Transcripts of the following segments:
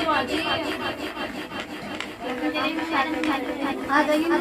आ जाइए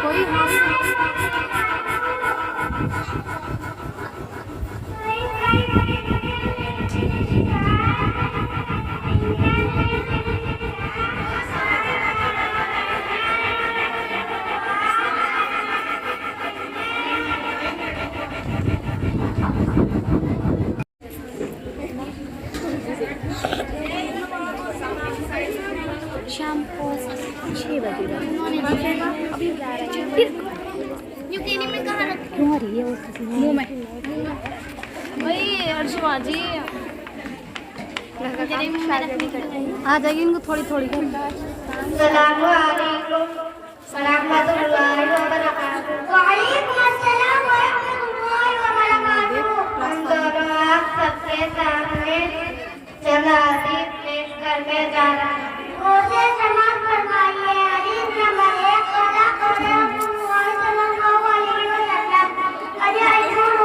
थोड़ी शाम को 6 बजे में कहाँ रखी है मुँह में वही अर्जुआ जी आ जाइए इनको थोड़ी थोड़ी सबके सामने जनाज़ी पेश करने जा रहा है। मुझे क्षमा फरमाइए। हदीस नंबर 1 कला सल्लल्लाहु अलैहि वसल्लम अरे रसूल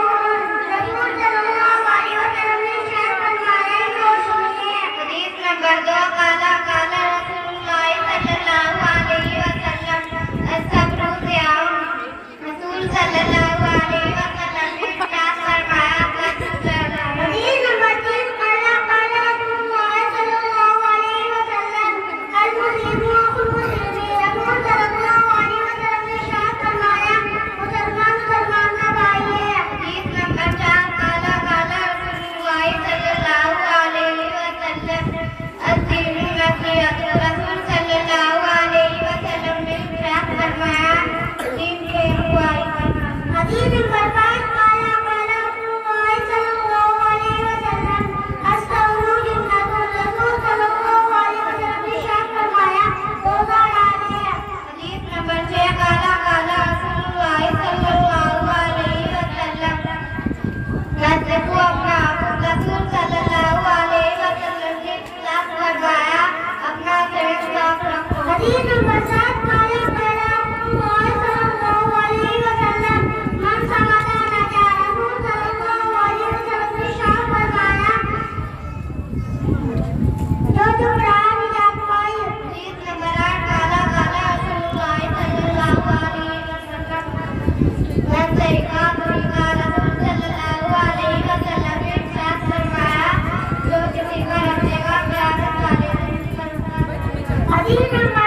सल्लल्लाहु अलैहि वसल्लम ने शेर फरमाया तो सुनिए। हदीस नंबर 2 कला रसूलुल्लाह सल्लल्लाहु अलैहि वसल्लम असब्रु सियाम रसूल सल्लल्लाहु अलैहि वसल्लम ने इरशाद फरमाया हदीस नंबर 3 कला रसूलुल्लाह सल्लल्लाहु अलैहि वसल्लम हदीस नंबर